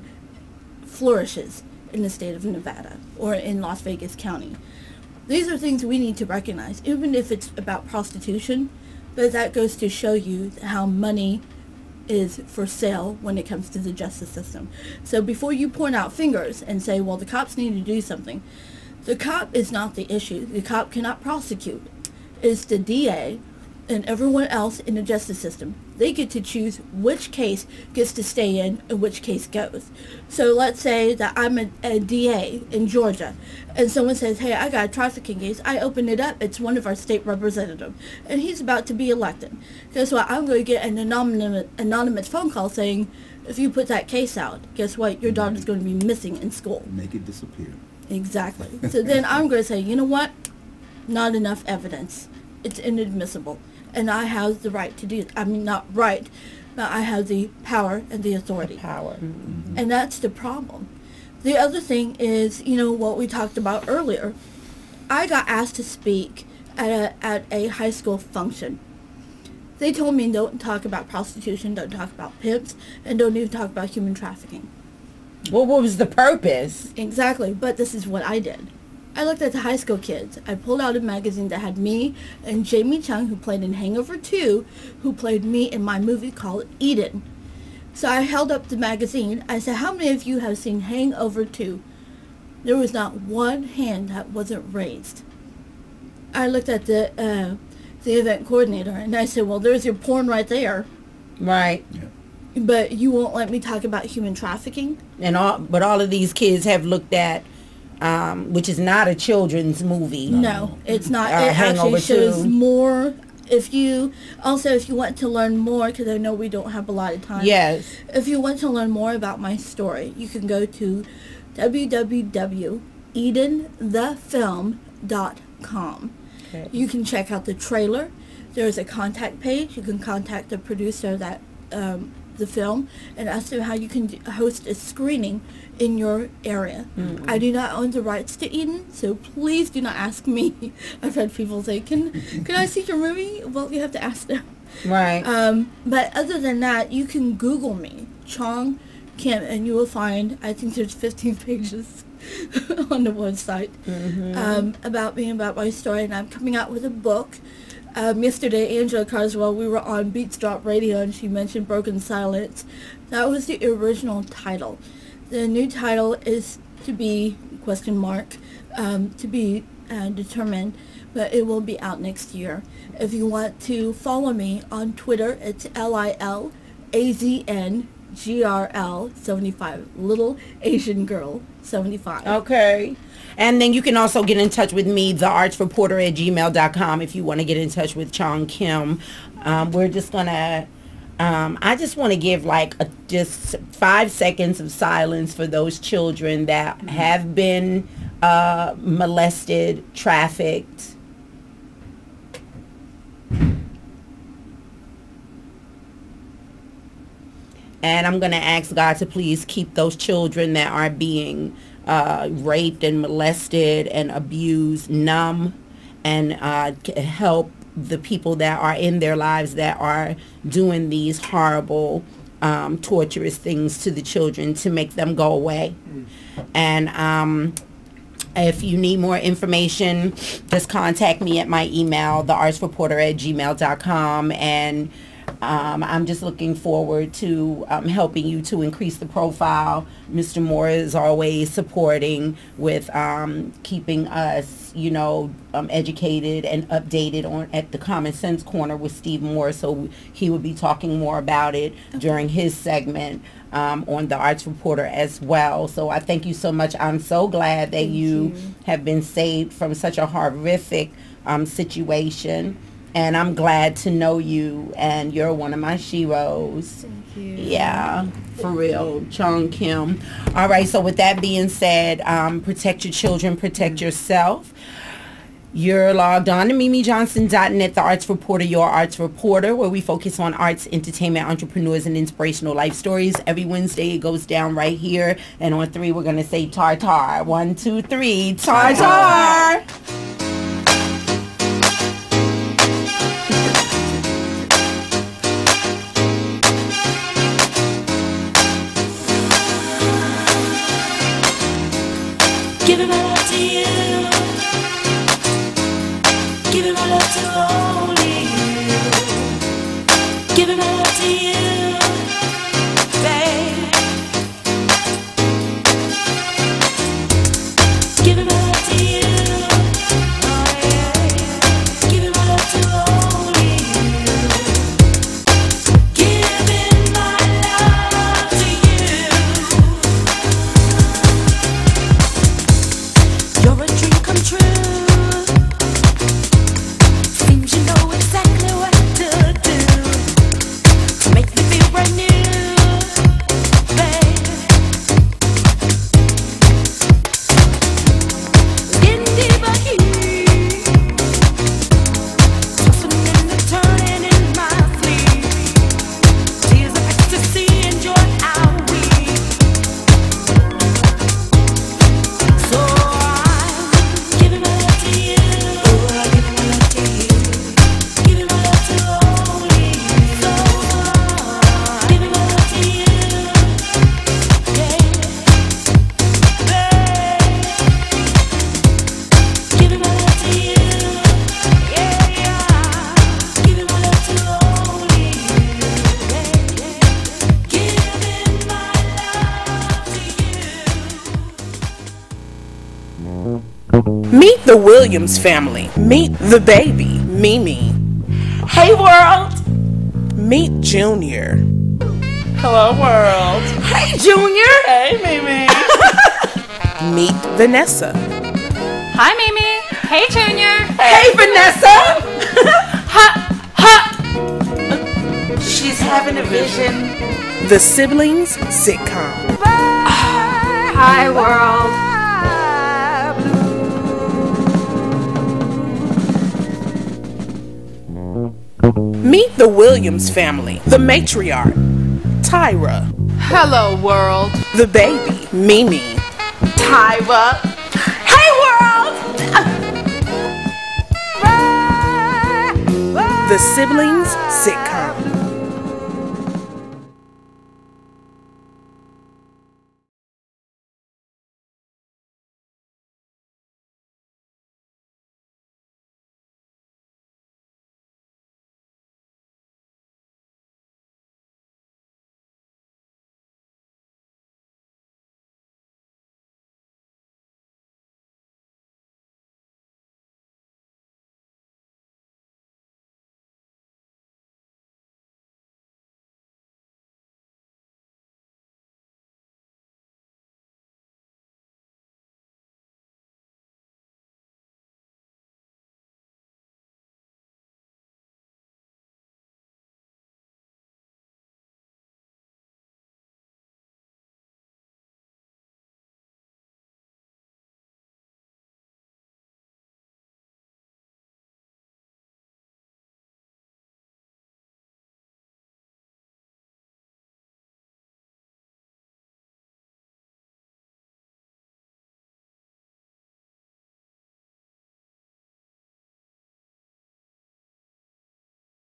flourishes in the state of Nevada or in Las Vegas County. These are things we need to recognize, even if it's about prostitution, but that goes to show you how money is for sale when it comes to the justice system. So before you point out fingers and say, well, the cops need to do something, the cop is not the issue. The cop cannot prosecute. It's the DA and everyone else in the justice system. They get to choose which case gets to stay in and which case goes. So let's say that I'm a DA in Georgia, and someone says, hey, I got a trafficking case. I open it up. It's one of our state representatives, and he's about to be elected. Guess what? I'm going to get an anonymous phone call saying, if you put that case out, guess what? Your daughter's going to be missing in school. Make it disappear. Exactly. So then I'm going to say, you know what? Not enough evidence. It's inadmissible. And I have the right to do it. I mean, not right, but I have the power and the authority. And that's the problem. The other thing is, you know, what we talked about earlier. I got asked to speak at a high school function. They told me don't talk about prostitution, don't talk about pimps, and don't even talk about human trafficking. Well, what was the purpose? Exactly, but this is what I did. I looked at the high school kids. I pulled out a magazine that had me and Jamie Chung, who played in Hangover 2, who played me in my movie called Eden. So I held up the magazine. I said, how many of you have seen Hangover 2? There was not one hand that wasn't raised. I looked at the event coordinator and I said, well, there's your porn right there. Right. Yeah. But you won't let me talk about human trafficking? But all of these kids have looked at which is not a children's movie. No, it's not. It actually shows more. If you want to learn more, because I know we don't have a lot of time. Yes. If you want to learn more about my story, you can go to www.edenthefilm.com. Okay. You can check out the trailer. There's a contact page. You can contact the producer of that the film and ask them how you can host a screening in your area. I do not own the rights to Eden, so please do not ask me. I've had people say, can I see your movie? Well, you have to ask them. Right. But other than that, you can Google me, Chong Kim, and you will find, I think there's 15 pages on the website about me, about my story, and I'm coming out with a book. Yesterday, Angela Carswell, we were on Beats Drop Radio, and she mentioned Broken Silence. That was the original title. The new title is to be, to be determined, but it will be out next year. If you want to follow me on Twitter, it's LILAZNGRL75, Little Asian Girl 75. Okay. And then you can also get in touch with me, theartsreporter@gmail.com, if you want to get in touch with Chong Kim. We're just going to, I just want to give like just 5 seconds of silence for those children that have been molested, trafficked. And I'm going to ask God to please keep those children that are being raped and molested and abused numb, and help the people that are in their lives that are doing these horrible, torturous things to the children, to make them go away. And if you need more information, just contact me at my email, theartsreporter@gmail.com, and I'm just looking forward to helping you to increase the profile. Mr. Moore is always supporting with keeping us, educated and updated at the Common Sense Corner with Steve Moore. So he will be talking more about it during his segment on the Arts Reporter as well. So I thank you so much. I'm so glad that you have been saved from such a horrific situation. And I'm glad to know you, and you're one of my sheroes. Thank you. Yeah, for real, Chong Kim. All right, so with that being said, protect your children, protect yourself. You're logged on to MimiJohnson.net, the Arts Reporter, your Arts Reporter, where we focus on arts, entertainment, entrepreneurs, and inspirational life stories. Every Wednesday, it goes down right here. And on 3, we're going to say tar-tar. 1, 2, 3, tar-tar! Giving my love to you, giving my love to only you, giving my love to you, babe, giving my love to you. Meet the Williams family. Meet the baby, Mimi. Hey world. Meet Junior. Hello world. Hey Junior. Hey Mimi. Meet Vanessa. Hi, Mimi. Hey, Junior. Hey Vanessa. She's having a vision. The Siblings sitcom. Hi, world. Meet the Williams family. The matriarch, Tyra. Hello, world. The baby, Mimi. Tyra. Hey world. The Siblings sitcom.